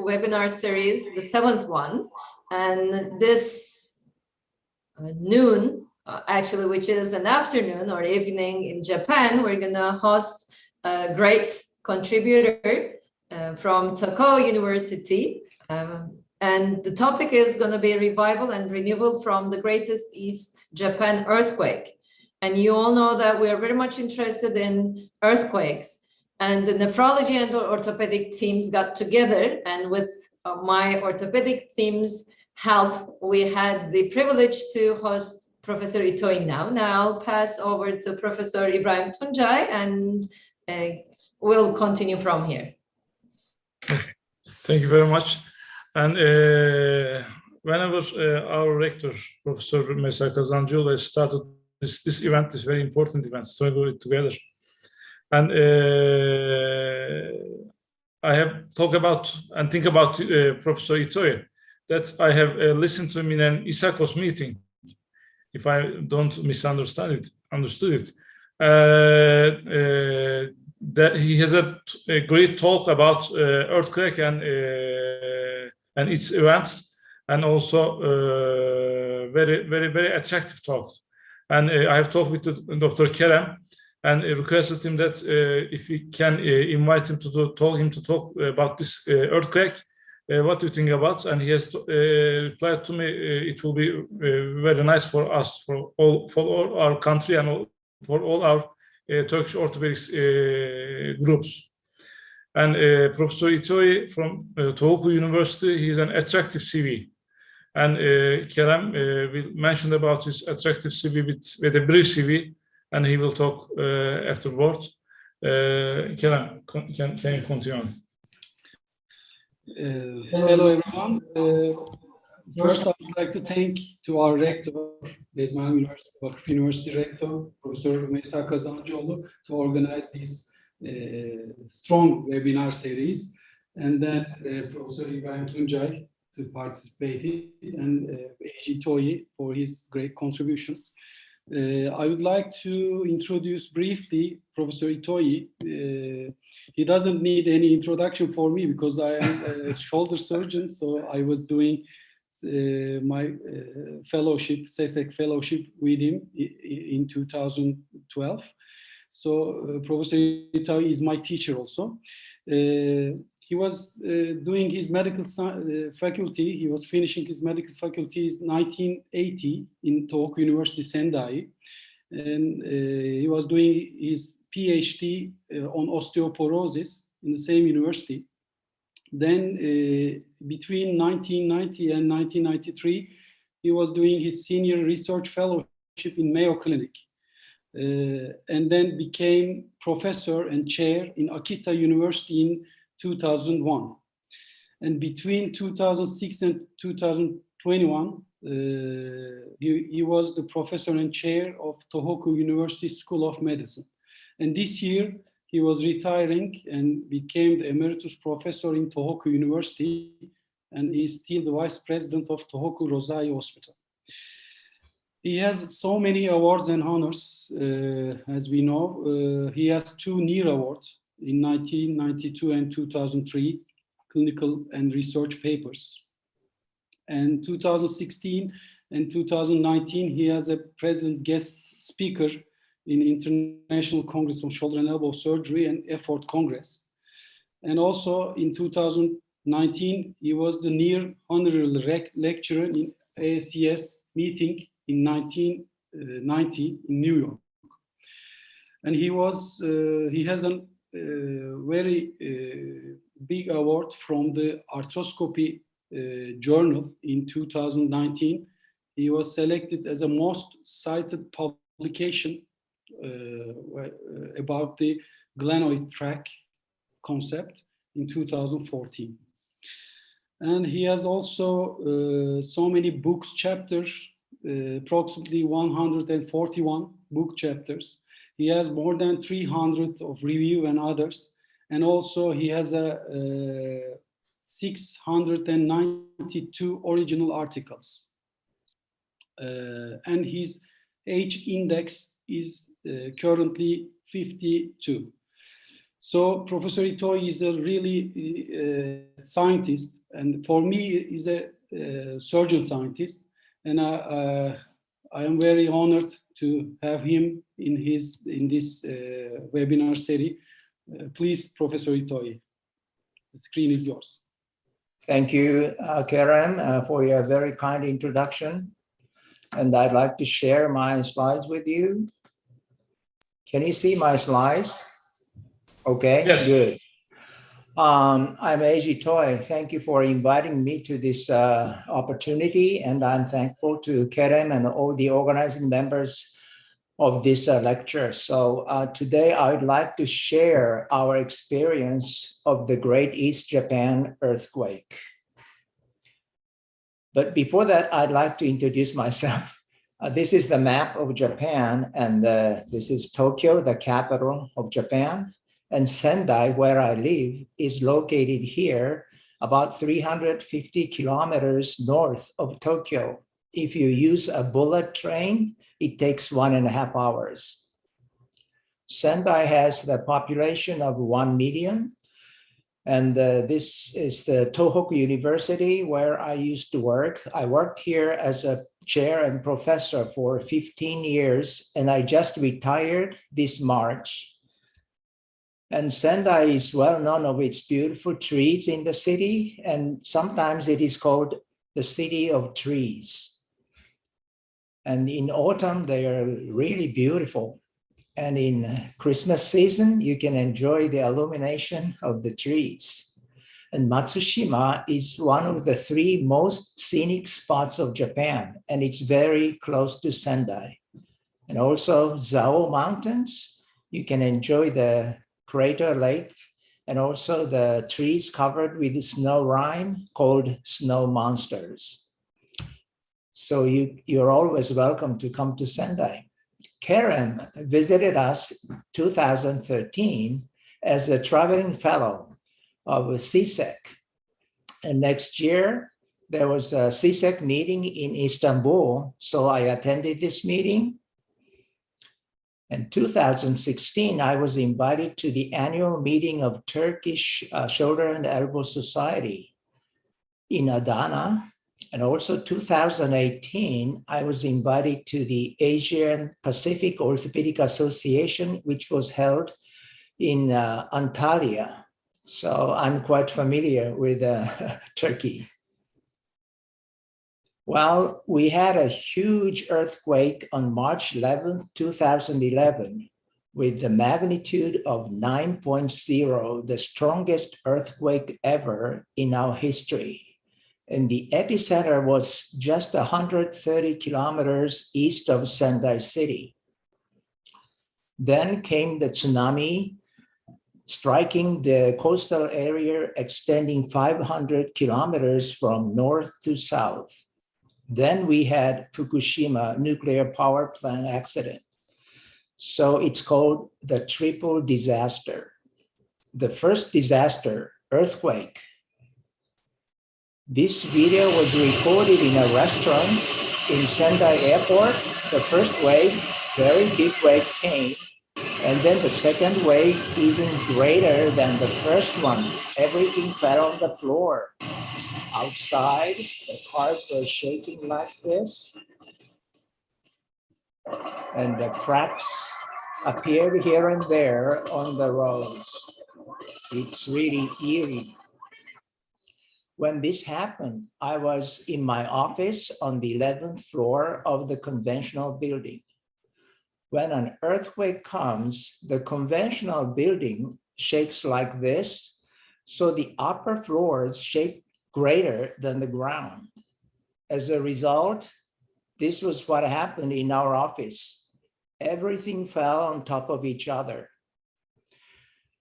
webinar series, the 7th one. And this noon, actually, which is an afternoon or evening in Japan, we're going to host a great contributor from Tohoku University. And the topic is going to be revival and renewal from the greatest East Japan earthquake. And you all know that we are very much interested in earthquakes. And the nephrology and orthopedic teams got together, and with my orthopedic team's help, we had the privilege to host Professor Itoi now. Now I'll pass over to Professor Ibrahim Tuncay, and we'll continue from here. Thank you very much. And whenever our rector, Professor Mesa Kazancıoğlu, started this event, this very important event, so we do it together. And I have talked about and think about Professor Itoi, that I have listened to him in an ISACOS meeting, if I don't understood it. That he has a great talk about earthquake and its events, and also very attractive talk. And I have talked with Dr. Kerem and requested him that if we can invite him to talk about this earthquake, what do you think about? And he has replied to me, it will be very nice for us, for all our country, and for all our Turkish orthopedics groups. And Professor Itoi from Tohoku University, he is an attractive CV. And Kerem will mention about his attractive CV with a brief CV, and he will talk afterward. Kerem, can you continue? Hello, everyone. First, I would like to thank to our rector, Bezman University rector, Professor Mesa Kazancıoğlu, to organize this strong webinar series, and then Professor Ibrahim Tuncay to participate, and A.G. Toyi for his great contribution. I would like to introduce briefly Professor Itoi. He doesn't need any introduction for me because I am a shoulder surgeon, so I was doing my fellowship, CESEC fellowship with him in 2012. So Professor Itoi is my teacher also. He was doing his medical faculty. He was finishing his medical faculty in 1980 in Tohoku University, Sendai. And he was doing his PhD on osteoporosis in the same university. Then between 1990 and 1993, he was doing his senior research fellowship in Mayo Clinic. And then became professor and chair in Akita University in 2001. And between 2006 and 2021, he was the professor and chair of Tohoku University School of Medicine. And this year, he was retiring and became the emeritus professor in Tohoku University, and is still the vice president of Tohoku Rosai Hospital. He has so many awards and honors, as we know. He has 2 NEAR awards in 1992 and 2003, clinical and research papers. And 2016 and 2019, he has a present guest speaker in International Congress on Shoulder and Elbow Surgery and Effort Congress. And also in 2019, he was the NEAR honorary lecturer in ASCS meeting in 1990 in New York. And he has a very big award from the Arthroscopy journal in 2019. He was selected as a most cited publication about the glenoid tract concept in 2014. And he has also so many books, chapters, approximately 141 book chapters. He has more than 300 of review and others. And also he has a 692 original articles. And his age index is currently 52. So Professor Itoi is a really scientist, and for me, is a surgeon scientist, and I am very honored to have him in this webinar series. Please, Professor Itoi, the screen is yours. Thank you, Kerem, for your very kind introduction. And I'd like to share my slides with you. Can you see my slides? Okay, Yes. good. I'm Eiji Toi. Thank you for inviting me to this opportunity. And I'm thankful to Kerem and all the organizing members of this lecture. So today I would like to share our experience of the Great East Japan earthquake. But before that, I'd like to introduce myself. This is the map of Japan, and this is Tokyo, the capital of Japan. And Sendai, where I live, is located here, about 350 kilometers north of Tokyo. If you use a bullet train, it takes 1.5 hours. Sendai has the population of 1 million. And this is the Tohoku University where I used to work. I worked here as a chair and professor for 15 years, and I just retired this March. And Sendai is well known of its beautiful trees in the city, and sometimes it is called the city of trees. And in autumn, they are really beautiful. And in Christmas season, you can enjoy the illumination of the trees. And Matsushima is one of the 3 most scenic spots of Japan, and it's very close to Sendai. And also Zao Mountains, you can enjoy the crater lake and also the trees covered with snow rime called snow monsters. So you're always welcome to come to Sendai. Karen visited us 2013 as a traveling fellow of CSEC. And next year, there was a CSEC meeting in Istanbul, so I attended this meeting. In 2016, I was invited to the annual meeting of Turkish Shoulder and Elbow Society in Adana. And also 2018, I was invited to the Asian Pacific Orthopedic Association, which was held in Antalya. So I'm quite familiar with Turkey. Well, we had a huge earthquake on March 11, 2011, with the magnitude of 9.0, the strongest earthquake ever in our history. And the epicenter was just 130 kilometers east of Sendai City. Then came the tsunami, striking the coastal area extending 500 kilometers from north to south. Then we had Fukushima nuclear power plant accident. So it's called the triple disaster. The first disaster, earthquake. This video was recorded in a restaurant in Sendai Airport. The first wave, very big wave came. And then the second wave, even greater than the first one. Everything fell on the floor. Outside, the cars were shaking like this. And the cracks appeared here and there on the roads. It's really eerie. When this happened, I was in my office on the 11th floor of the conventional building. When an earthquake comes, the conventional building shakes like this, so the upper floors shake greater than the ground. As a result, this was what happened in our office. Everything fell on top of each other.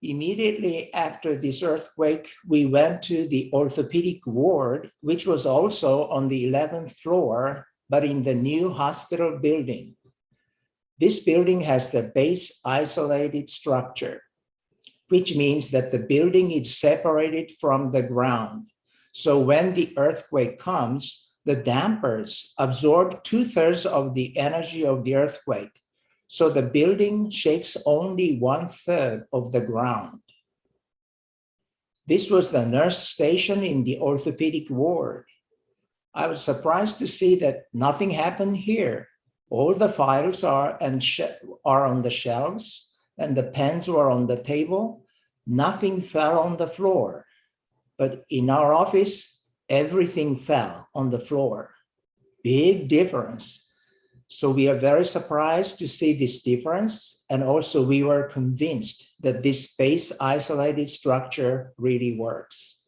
Immediately after this earthquake, we went to the orthopedic ward, which was also on the 11th floor, but in the new hospital building. This building has the base isolated structure, which means that the building is separated from the ground. So when the earthquake comes, the dampers absorb 2/3 of the energy of the earthquake. So the building shakes only 1/3 of the ground. This was the nurse station in the orthopedic ward. I was surprised to see that nothing happened here. All the files are on the shelves and the pens were on the table. Nothing fell on the floor. But in our office, everything fell on the floor. Big difference. So we are very surprised to see this difference. And also we were convinced that this space isolated structure really works.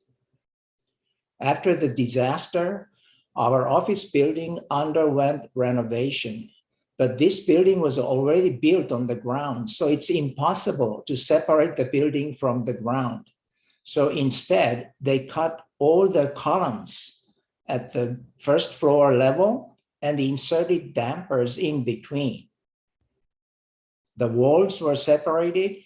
After the disaster, our office building underwent renovation, but this building was already built on the ground. So it's impossible to separate the building from the ground. So instead, they cut all the columns at the first floor level and inserted dampers in between. The walls were separated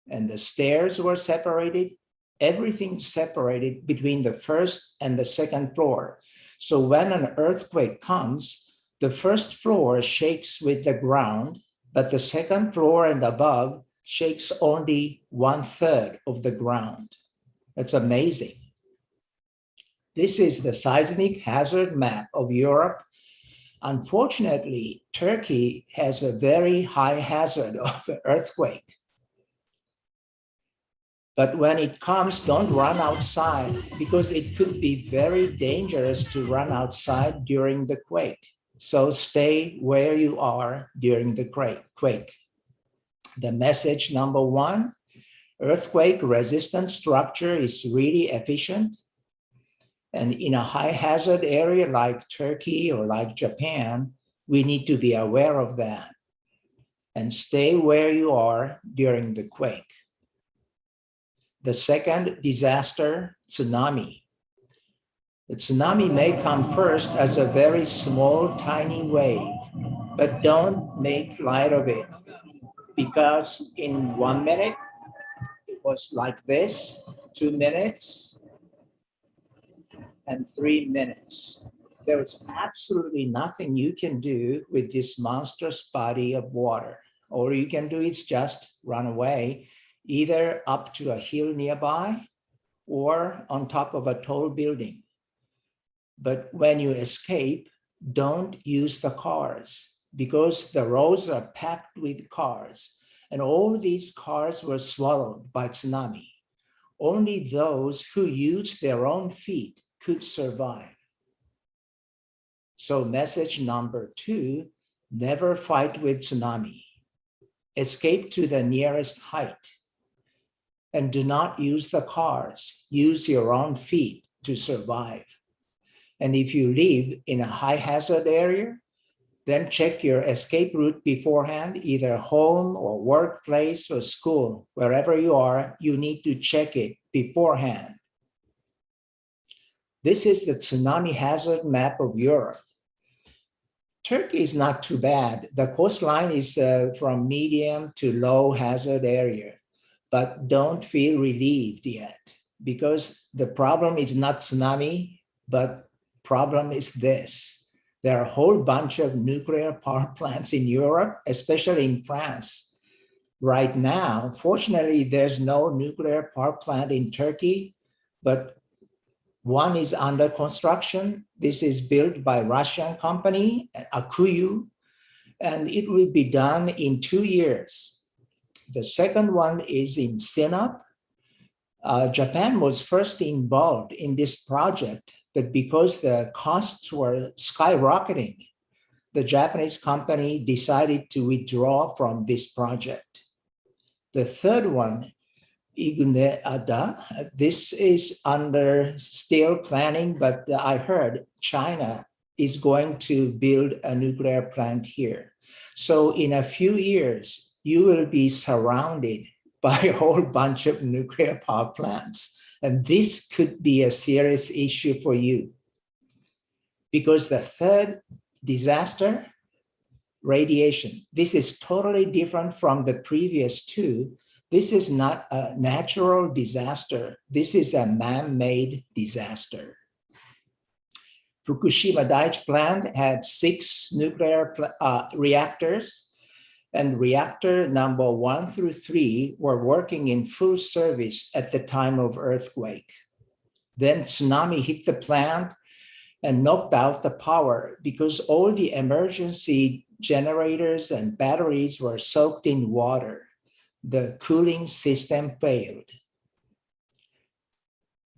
and the stairs were separated. Everything separated between the first and the second floor. So when an earthquake comes, the first floor shakes with the ground, but the second floor and above shakes only 1/3 of the ground. That's amazing. This is the seismic hazard map of Europe. Unfortunately, Turkey has a very high hazard of earthquake. But when it comes, don't run outside because it could be very dangerous to run outside during the quake. So stay where you are during the quake. The message number one, earthquake resistant structure is really efficient. And in a high hazard area like Turkey or like Japan, we need to be aware of that and stay where you are during the quake. The second disaster, tsunami. The tsunami may come first as a very small, tiny wave, but don't make light of it because in 1 minute, it was like this, 2 minutes, and 3 minutes. There was absolutely nothing you can do with this monstrous body of water. All you can do is just run away, either up to a hill nearby or on top of a tall building. But when you escape, don't use the cars because the roads are packed with cars and all these cars were swallowed by tsunami. Only those who use their own feet could survive. So message number two, never fight with tsunami. Escape to the nearest height. And do not use the cars. Use your own feet to survive. And if you live in a high hazard area, then check your escape route beforehand, either home or workplace or school. Wherever you are, you need to check it beforehand. This is the tsunami hazard map of Europe. Turkey is not too bad. The coastline is from medium to low hazard area, but don't feel relieved yet because the problem is not tsunami, but problem is this. There are a whole bunch of nuclear power plants in Europe, especially in France. Right now, fortunately, there's no nuclear power plant in Turkey, but one is under construction. This is built by Russian company, Akuyu, and it will be done in 2 years. The second one is in Sinop. Japan was first involved in this project, but because the costs were skyrocketing, the Japanese company decided to withdraw from this project. The third one, Iguneada, this is under still planning, but I heard China is going to build a nuclear plant here. So in a few years, you will be surrounded by a whole bunch of nuclear power plants. And this could be a serious issue for you. Because the third disaster, radiation, this is totally different from the previous two. This is not a natural disaster. This is a man-made disaster. Fukushima Daiichi plant had 6 nuclear reactors, and reactor number 1 through 3 were working in full service at the time of earthquake. Then tsunami hit the plant and knocked out the power because all the emergency generators and batteries were soaked in water. The cooling system failed.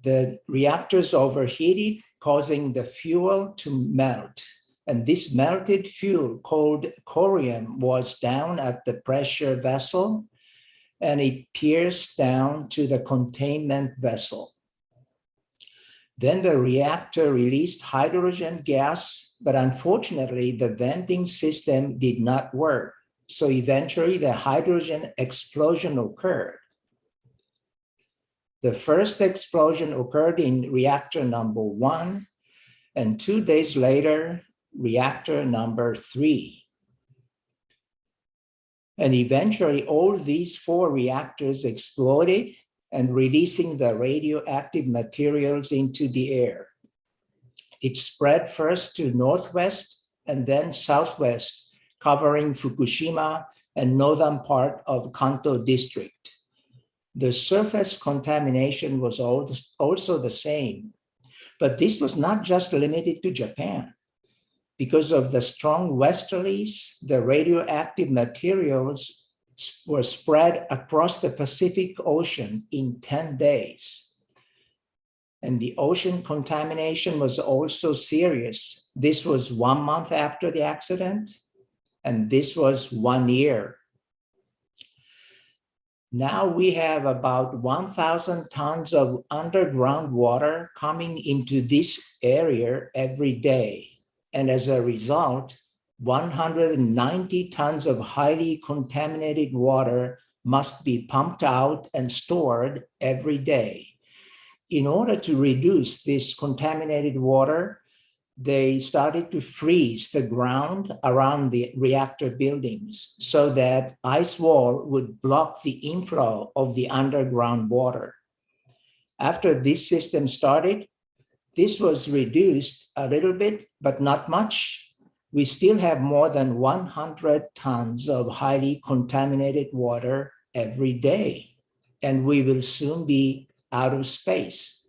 The reactors overheated, causing the fuel to melt. And this melted fuel, called corium, was down at the pressure vessel, and it pierced down to the containment vessel. Then the reactor released hydrogen gas, but unfortunately, the venting system did not work. So eventually, the hydrogen explosion occurred. The first explosion occurred in reactor number 1, and 2 days later, reactor number 3. And eventually, all these 4 reactors exploded and releasing the radioactive materials into the air. It spread first to northwest and then southwest, covering Fukushima and northern part of Kanto district. The surface contamination was also the same, but this was not just limited to Japan. Because of the strong westerlies, the radioactive materials were spread across the Pacific Ocean in 10 days. And the ocean contamination was also serious. This was 1 month after the accident, and this was 1 year. Now we have about 1,000 tons of underground water coming into this area every day. And as a result, 190 tons of highly contaminated water must be pumped out and stored every day. In order to reduce this contaminated water, they started to freeze the ground around the reactor buildings so that ice wall would block the inflow of the underground water. After this system started, this was reduced a little bit, but not much. We still have more than 100 tons of highly contaminated water every day, and we will soon be out of space.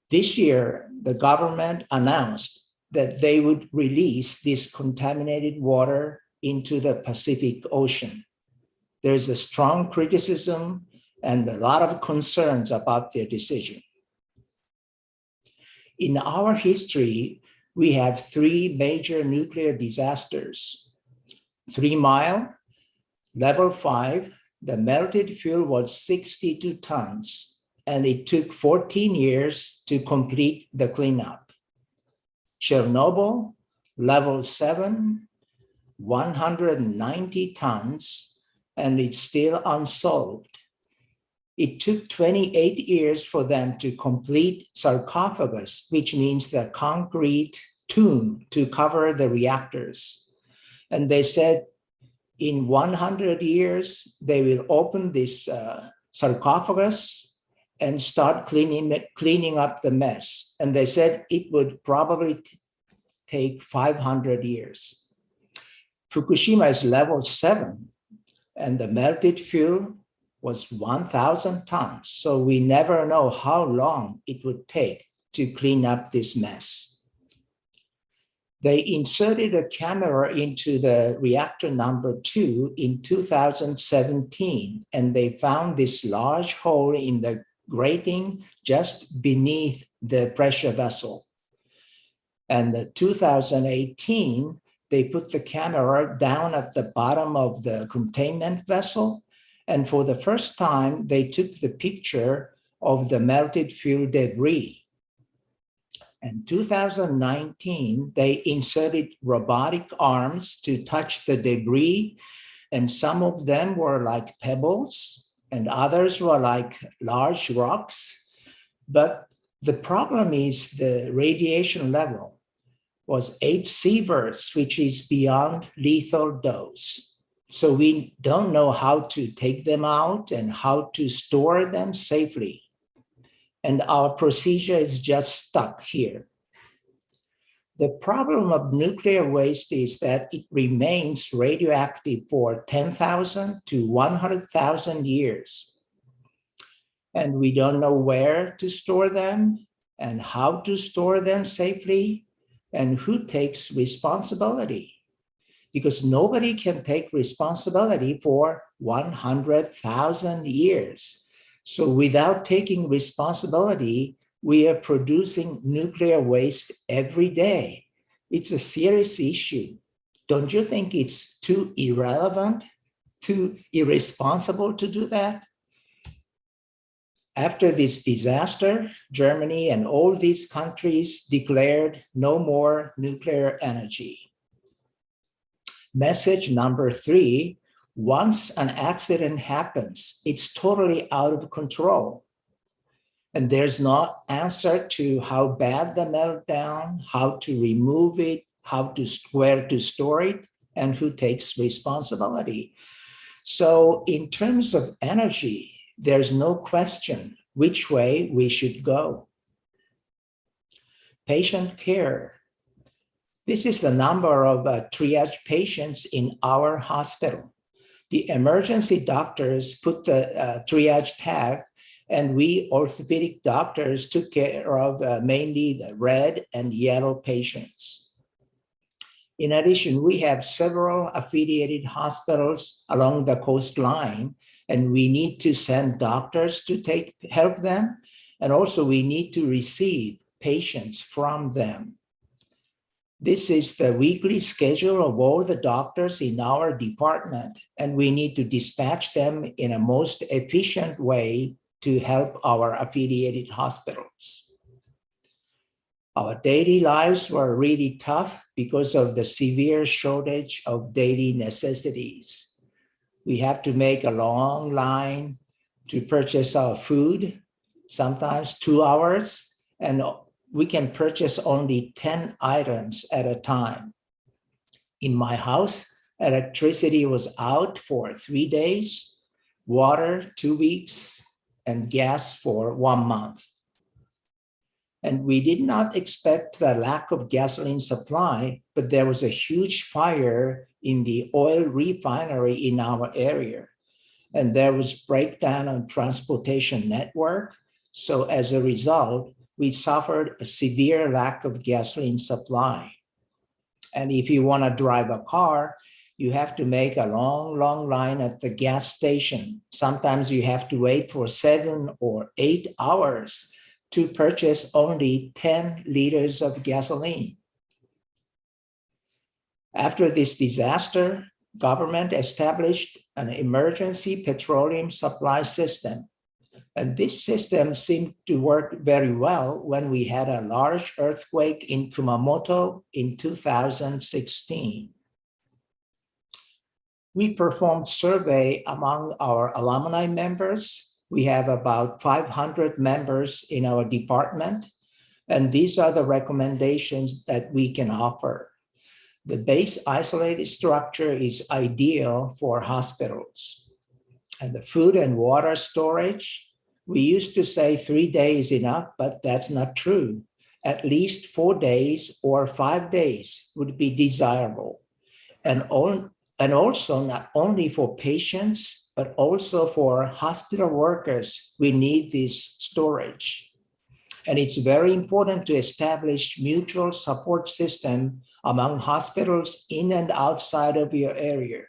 This year, the government announced that they would release this contaminated water into the Pacific Ocean. There's a strong criticism and a lot of concerns about their decision. In our history, we have 3 major nuclear disasters. 3 Mile, level 5, the melted fuel was 62 tons, and it took 14 years to complete the cleanup. Chernobyl, level 7, 190 tons, and it's still unsolved. It took 28 years for them to complete sarcophagus, which means the concrete tomb to cover the reactors. And they said in 100 years, they will open this sarcophagus and start cleaning up the mess. And they said it would probably take 500 years. Fukushima is level 7, and the melted fuel was 1,000 tons. So we never know how long it would take to clean up this mess. They inserted a camera into the reactor number 2 in 2017, and they found this large hole in the grating just beneath the pressure vessel. And in 2018, they put the camera down at the bottom of the containment vessel. And for the first time, they took the picture of the melted fuel debris. In 2019, they inserted robotic arms to touch the debris, and some of them were like pebbles, and others were like large rocks. But the problem is the radiation level was 8 sieverts, which is beyond lethal dose. So we don't know how to take them out and how to store them safely. And our procedure is just stuck here. The problem of nuclear waste is that it remains radioactive for 10,000 to 100,000 years. And we don't know where to store them and how to store them safely and who takes responsibility. Because nobody can take responsibility for 100,000 years. So without taking responsibility, we are producing nuclear waste every day. It's a serious issue. Don't you think it's too irrelevant, too irresponsible to do that? After this disaster, Germany and all these countries declared no more nuclear energy. Message number 3, once an accident happens, it's totally out of control. And there's no answer to how bad the meltdown, how to remove it, where to store it, and who takes responsibility. So in terms of energy, there's no question which way we should go. Patient care. This is the number of triage patients in our hospital. The emergency doctors put the triage tag, and we orthopedic doctors took care of mainly the red and yellow patients. In addition, we have several affiliated hospitals along the coastline, and we need to send doctors to help them, and also we need to receive patients from them. This is the weekly schedule of all the doctors in our department, and we need to dispatch them in a most efficient way to help our affiliated hospitals. Our daily lives were really tough because of the severe shortage of daily necessities. We have to make a long line to purchase our food, sometimes 2 hours, and we can purchase only 10 items at a time. In my house, electricity was out for 3 days, water 2 weeks, and gas for 1 month. And we did not expect the lack of gasoline supply, but there was a huge fire in the oil refinery in our area. And there was breakdown on transportation network. So as a result, we suffered a severe lack of gasoline supply. And if you want to drive a car, you have to make a long, long line at the gas station. Sometimes you have to wait for 7 or 8 hours to purchase only 10 liters of gasoline. After this disaster, government established an emergency petroleum supply system. And this system seemed to work very well when we had a large earthquake in Kumamoto in 2016. We performed survey among our alumni members. We have about 500 members in our department, and these are the recommendations that we can offer. The base isolated structure is ideal for hospitals. And the food and water storage, we used to say 3 days enough, but that's not true. At least 4 days or 5 days would be desirable. And also not only for patients, but also for hospital workers, we need this storage. And it's very important to establish mutual support system among hospitals in and outside of your area.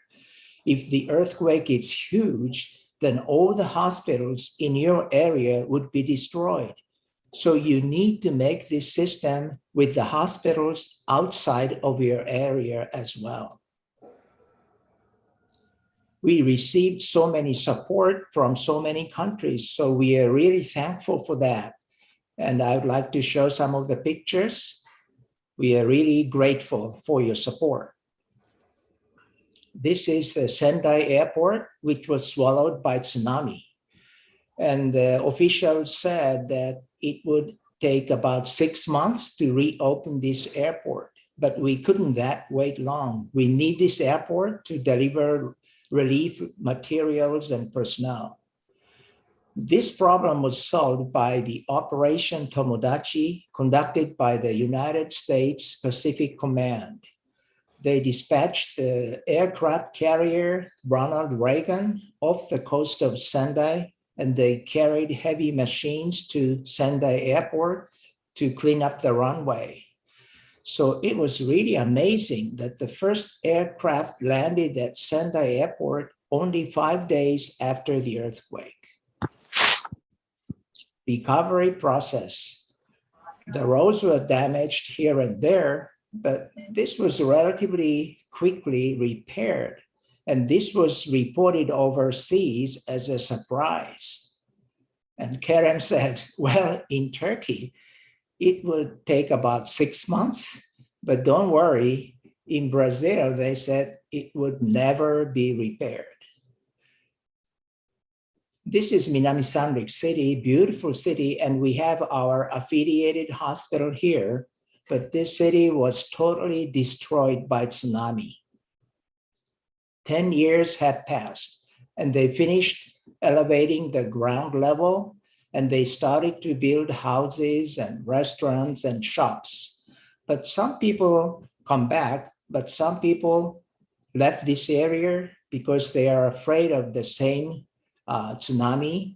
If the earthquake is huge, then all the hospitals in your area would be destroyed. So you need to make this system with the hospitals outside of your area as well. We received so many support from so many countries, so we are really thankful for that. And I would like to show some of the pictures. We are really grateful for your support. This is the Sendai Airport, which was swallowed by tsunami. And the officials said that it would take about 6 months to reopen this airport, but we couldn't wait long. We need this airport to deliver relief materials and personnel. This problem was solved by the Operation Tomodachi conducted by the United States Pacific Command. They dispatched the aircraft carrier Ronald Reagan off the coast of Sendai, and they carried heavy machines to Sendai Airport to clean up the runway. So it was really amazing that the first aircraft landed at Sendai Airport only 5 days after the earthquake. Recovery process. The roads were damaged here and there, but this was relatively quickly repaired. And this was reported overseas as a surprise. And Kerem said, well, in Turkey, it would take about 6 months, but don't worry, in Brazil, they said it would never be repaired. This is Minami-Sanrik City, beautiful city, and we have our affiliated hospital here, but this city was totally destroyed by tsunami. 10 years have passed, and they finished elevating the ground level, and they started to build houses and restaurants and shops. But some people come back, but some people left this area because they are afraid of the same tsunami,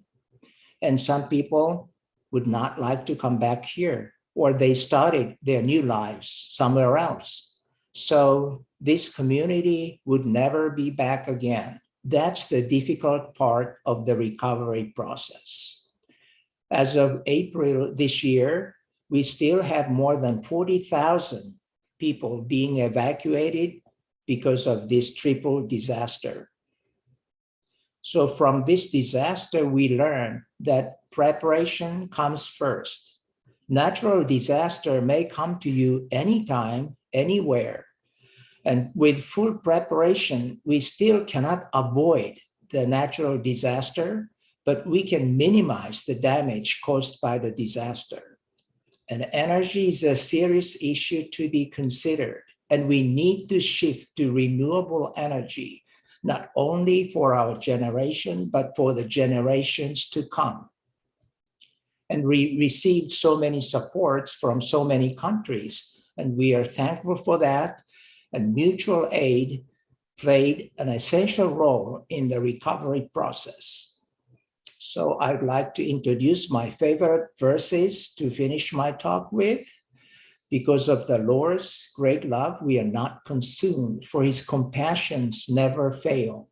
and some people would not like to come back here, or they started their new lives somewhere else. So this community would never be back again. That's the difficult part of the recovery process. As of April this year, we still have more than 40,000 people being evacuated because of this triple disaster. So from this disaster, we learn that preparation comes first. Natural disaster may come to you anytime, anywhere. And with full preparation, we still cannot avoid the natural disaster, but we can minimize the damage caused by the disaster. And energy is a serious issue to be considered, and we need to shift to renewable energy, not only for our generation, but for the generations to come. And we received so many supports from so many countries, and we are thankful for that. And mutual aid played an essential role in the recovery process. So I'd like to introduce my favorite verses to finish my talk with. Because of the Lord's great love, we are not consumed, for his compassions never fail.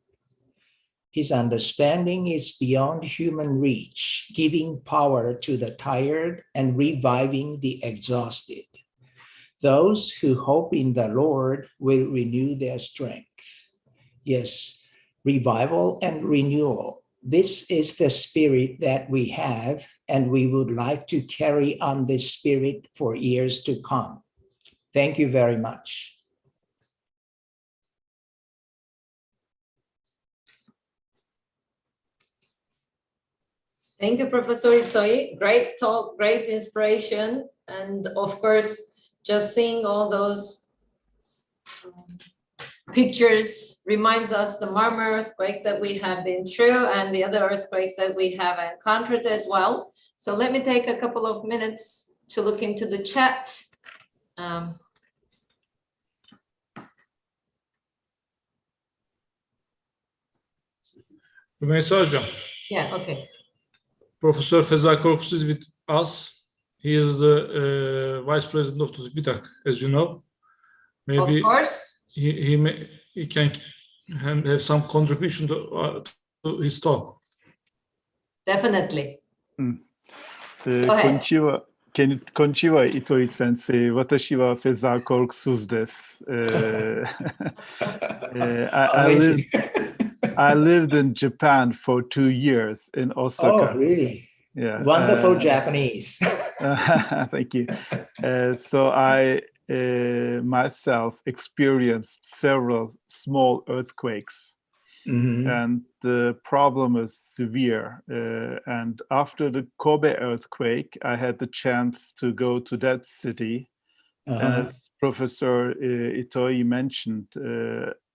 His understanding is beyond human reach, giving power to the tired and reviving the exhausted. Those who hope in the Lord will renew their strength. Yes, revival and renewal. This is the spirit that we have, and we would like to carry on this spirit for years to come. Thank you very much. Thank you, Professor Itoi. Great talk, great inspiration. And of course, just seeing all those pictures reminds us the Marmara earthquake that we have been through and the other earthquakes that we have encountered as well. So let me take a couple of minutes to look into the chat. Rümeysa Hocam. Yeah, okay. Professor Feza Korkusuz is with us. He is the Vice President of TÜBİTAK, as you know. Maybe of course. He can have some contribution to his talk. Definitely. Go ahead. Konnichiwa, Itoi sensei. Watashi wa Feza Korkusuz desu. I lived in Japan for 2 years in Osaka. Oh, really? Yeah. Wonderful Japanese. Thank you. So I myself experienced several small earthquakes. Mm-hmm. And the problem is severe. And after the Kobe earthquake, I had the chance to go to that city. And as Professor Itoi mentioned,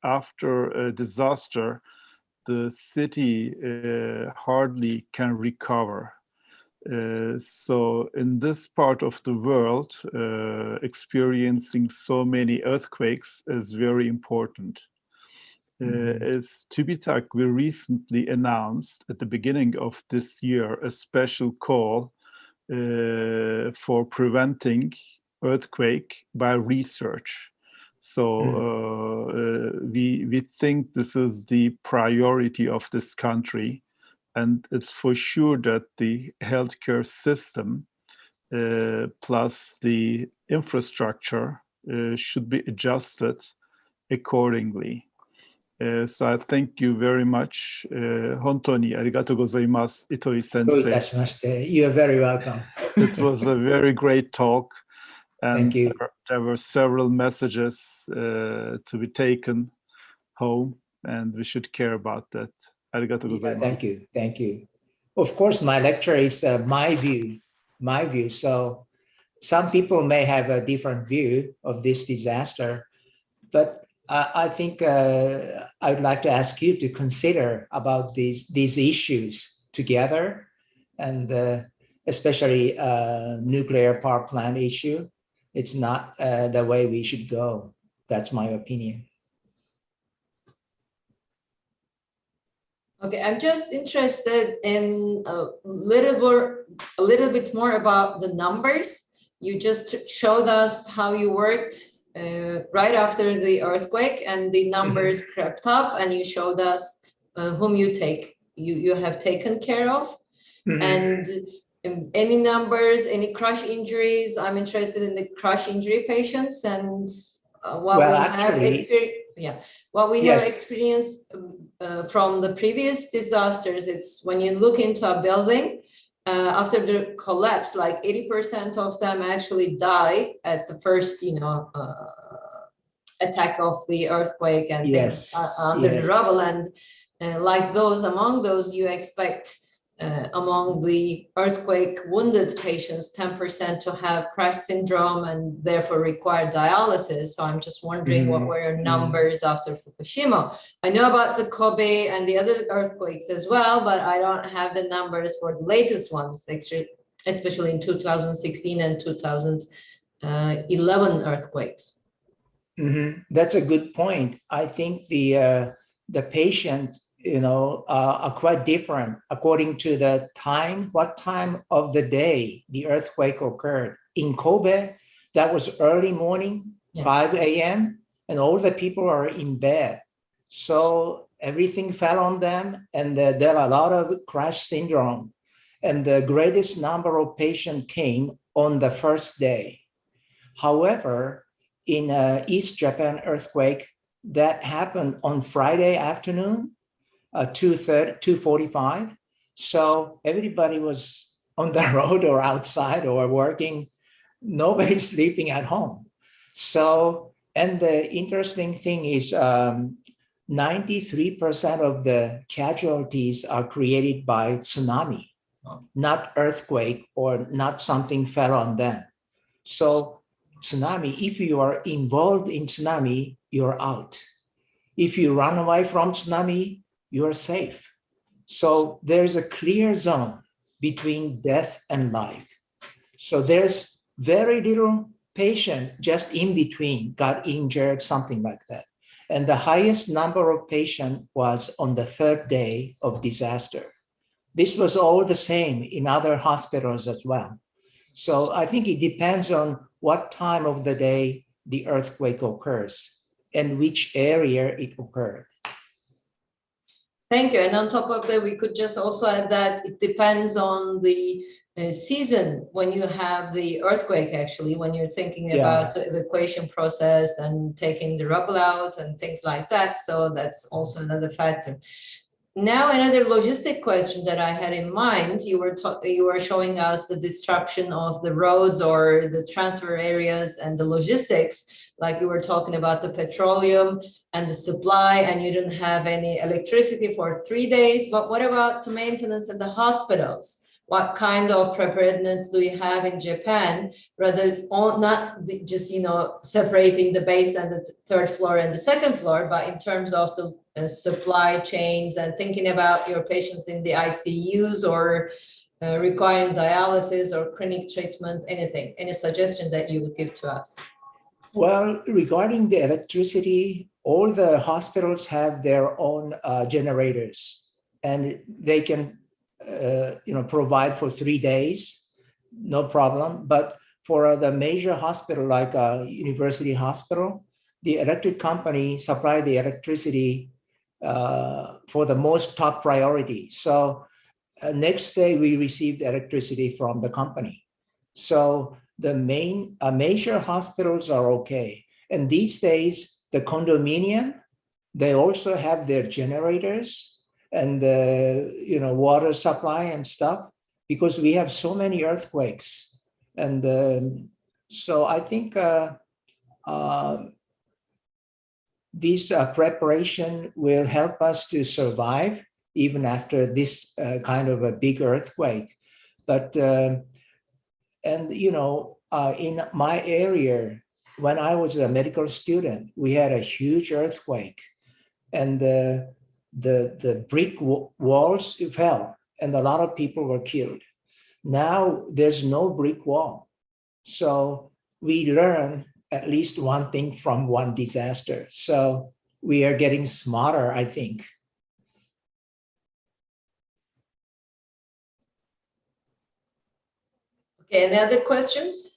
after a disaster, the city hardly can recover. So in this part of the world, experiencing so many earthquakes is very important. As TÜBİTAK, we recently announced at the beginning of this year a special call for preventing earthquake by research. So we think this is the priority of this country, and it's for sure that the healthcare system plus the infrastructure should be adjusted accordingly. So I thank you very much. Hontoni arigatou gozaimasu, Itoi sensei. You are very welcome. It was a very great talk. And Thank you. there were several messages to be taken home, and we should care about that. Arigatou gozaimasu. Thank you. Thank you. Of course, my lecture is my view. So some people may have a different view of this disaster, but I think I'd like to ask you to consider about these issues together, and especially nuclear power plant issue. It's not the way we should go. That's my opinion. Okay, I'm just interested in a little bit more about the numbers. You just showed us how you worked right after the earthquake, and the numbers crept up, and you showed us whom you have taken care of, and any numbers, any crush injuries. I'm interested in the crush injury patients and what we have experienced from the previous disasters. It's when you look into a building after the collapse, like 80% of them actually die at the first, attack of the earthquake and things under the rubble. And like among those, you expect among the earthquake wounded patients, 10% to have crash syndrome and therefore require dialysis. So I'm just wondering what were your numbers after Fukushima? I know about the Kobe and the other earthquakes as well, but I don't have the numbers for the latest ones, especially in 2016 and 2011 earthquakes. That's a good point. I think the patient are quite different according to the time, what time of the day the earthquake occurred. In Kobe, that was early morning, 5 a.m., and all the people are in bed. So everything fell on them, and there are a lot of crash syndrome. And the greatest number of patients came on the first day. However, in East Japan earthquake, that happened on Friday afternoon, 2:45. So everybody was on the road or outside or working. Nobody's sleeping at home. So, and the interesting thing is 93% of the casualties are created by tsunami, not earthquake or not something fell on them. So tsunami, if you are involved in tsunami, you're out. If you run away from tsunami, you're safe. So there's a clear zone between death and life. So there's very little patient just in between, got injured, something like that. And the highest number of patients was on the third day of disaster. This was all the same in other hospitals as well. So I think it depends on what time of the day the earthquake occurs and which area it occurred. Thank you. And on top of that, we could just also add that it depends on the season when you have the earthquake, actually, when you're thinking about the evacuation process and taking the rubble out and things like that. So that's also another factor. Now, another logistic question that I had in mind, you were showing us the disruption of the roads or the transfer areas and the logistics, like you were talking about the petroleum and the supply, and you didn't have any electricity for 3 days. But what about the maintenance at the hospitals? what kind of preparedness do you have in Japan, rather not just, separating the base and the third floor and the second floor, but in terms of the supply chains and thinking about your patients in the ICUs or requiring dialysis or clinic treatment, anything, any suggestion that you would give to us? Well, regarding the electricity, all the hospitals have their own generators, and they can, provide for 3 days, no problem. But for the major hospital, like a university hospital, the electric company supply the electricity for the most top priority. So next day we received electricity from the company. So the major hospitals are okay. And these days, the condominium, they also have their generators and water supply and stuff, because we have so many earthquakes. And so I think this preparation will help us to survive even after this kind of a big earthquake. But in my area, when I was a medical student, we had a huge earthquake, and the brick walls fell, and a lot of people were killed. Now there's no brick wall. So we learn at least one thing from one disaster. So we are getting smarter, I think. Okay, any other questions?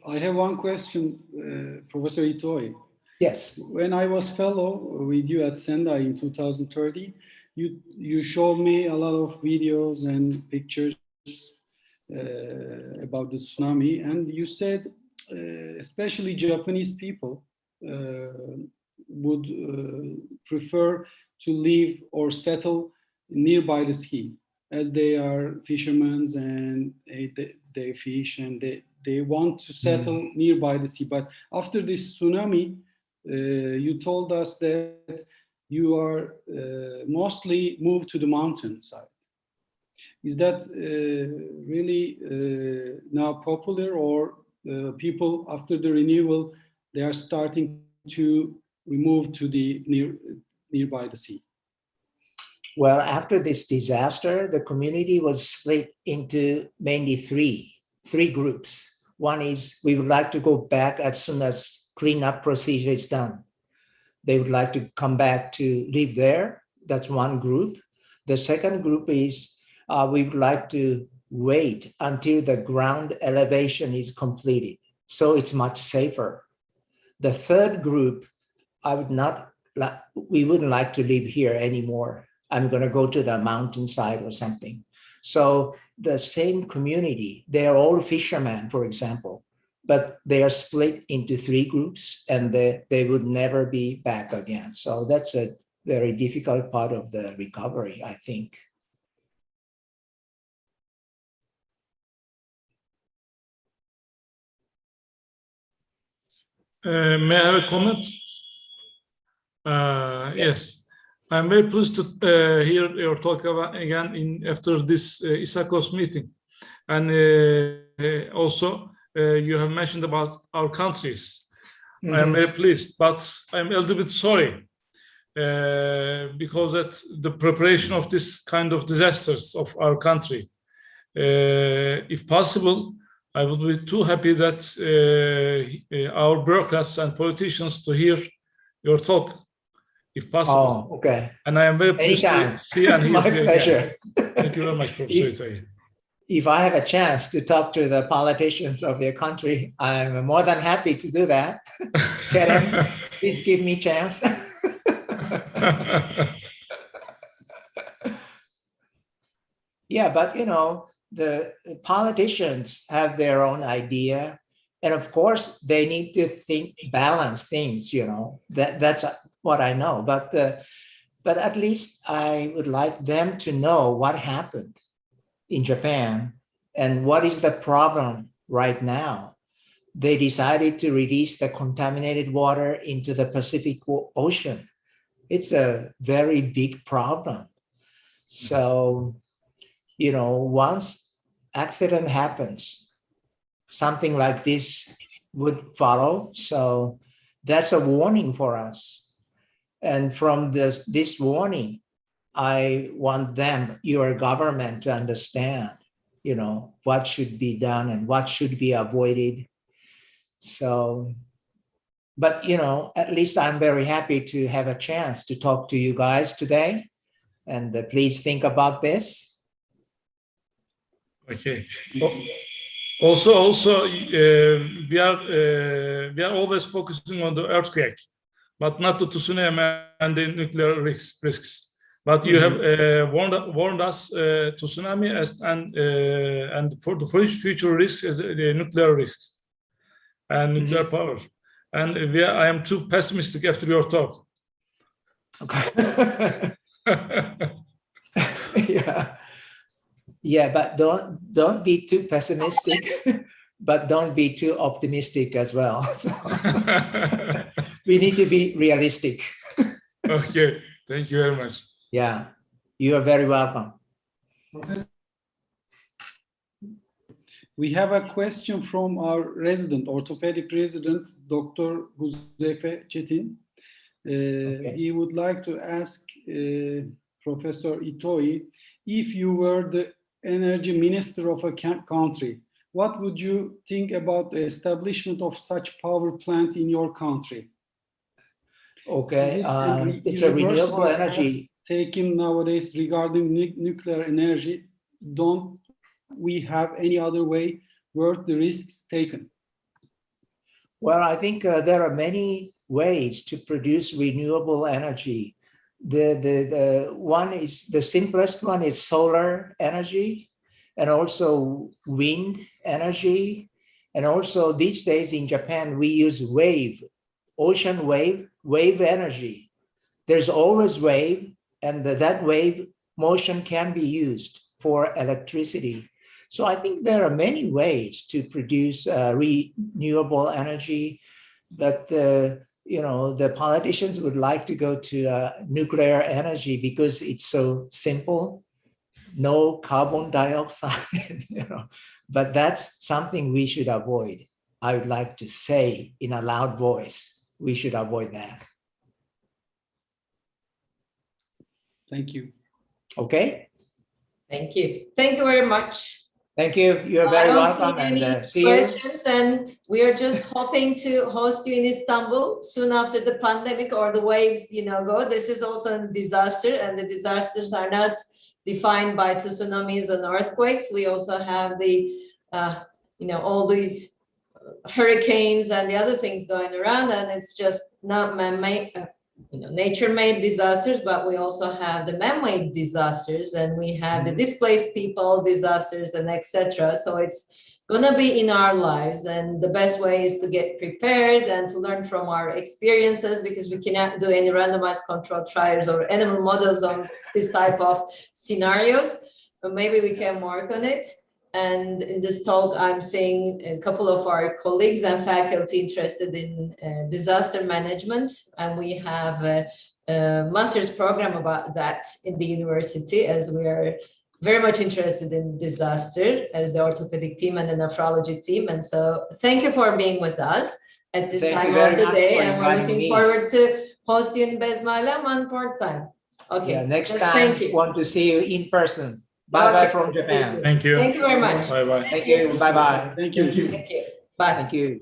I have one question, Professor Itoi. Yes. When I was fellow with you at Sendai in 2030, you showed me a lot of videos and pictures about the tsunami, and you said especially Japanese people would prefer to live or settle nearby the sea, as they are fishermen and they fish and they want to settle nearby the sea. But after this tsunami, you told us that you are mostly moved to the mountainside. Is that really now popular, or people after the renewal, they are starting to remove to the nearby the sea? Well, after this disaster, the community was split into mainly three groups. One is, we would like to go back as soon as cleanup procedure is done. They would like to come back to live there. That's one group. The second group is, we would like to wait until the ground elevation is completed, so it's much safer. The third group, we wouldn't like to live here anymore. I'm going to go to the mountainside or something. So the same community, they are all fishermen, for example, but they are split into three groups, and they would never be back again. So that's a very difficult part of the recovery, I think. May I have a comment? Yes. I'm very pleased to hear your talk again after this ISACOS meeting. And also, you have mentioned about our countries. Mm-hmm. I am very pleased, but I'm a little bit sorry because that the preparation of this kind of disasters of our country, if possible, I would be too happy that our bureaucrats and politicians to hear your talk, if possible. Oh, okay. And I am very pleased to see and hear. My pleasure. Thank you very much, Professor Itoi. If I have a chance to talk to the politicians of your country, I'm more than happy to do that. Karen, please give me a chance. Yeah, but the politicians have their own idea. And of course, they need to balance things, that's what I know. But at least I would like them to know what happened in Japan and what is the problem right now. They decided to release the contaminated water into the Pacific Ocean. it's a very big problem. So, once accident happens, something like this would follow. So that's a warning for us. And from this warning, I want your government to understand, what should be done and what should be avoided. So, but, at least I'm very happy to have a chance to talk to you guys today. And please think about this. Okay. Also, we are always focusing on the earthquake, but not the tsunami and the nuclear risks. But you have warned us tsunami and for the future risks as the nuclear risks and nuclear power. And I am too pessimistic after your talk. Okay. Yeah, but don't be too pessimistic, but don't be too optimistic as well. So, we need to be realistic. Okay, thank you very much. Yeah, you are very welcome. We have a question from our orthopedic resident, Dr. Huzefe Çetin. Okay. He would like to ask Professor Itoi, if you were the energy minister of a country, what would you think about the establishment of such power plant in your country? Okay, it's a renewable energy. Taken nowadays regarding nuclear energy. Don't we have any other way worth the risks taken? Well, I think there are many ways to produce renewable energy. The one is the simplest one is solar energy, and also wind energy, and also these days in Japan we use ocean wave energy. There's always wave, and that wave motion can be used for electricity. So I think there are many ways to produce renewable energy, but the politicians would like to go to nuclear energy because it's so simple, no carbon dioxide, but that's something we should avoid. I would like to say in a loud voice, we should avoid that. Thank you. Okay. Thank you. Thank you very much. Thank you. You're very welcome. I don't see any See questions, and we are just hoping to host you in Istanbul soon after the pandemic or the waves, go. This is also a disaster, and the disasters are not defined by tsunamis and earthquakes. We also have the, all these hurricanes and the other things going around, and it's just not man-made. Nature-made disasters, but we also have the man-made disasters, and we have the displaced people disasters, and etc. So it's gonna be in our lives, and the best way is to get prepared and to learn from our experiences, because we cannot do any randomized controlled trials or animal models on this type of scenarios, but maybe we can work on it. And in this talk, I'm seeing a couple of our colleagues and faculty interested in disaster management. And we have a master's program about that in the university, as we are very much interested in disaster as the orthopedic team and the nephrology team. And so thank you for being with us at this time of the day. And we're looking forward to host you in Besmailem one more time. Okay. Yeah, next time, want to see you in person. Bye-bye from Japan. Thank you. Thank you very much. Bye-bye. Thank you. Bye-bye. Thank you. Thank you. Bye. Thank you.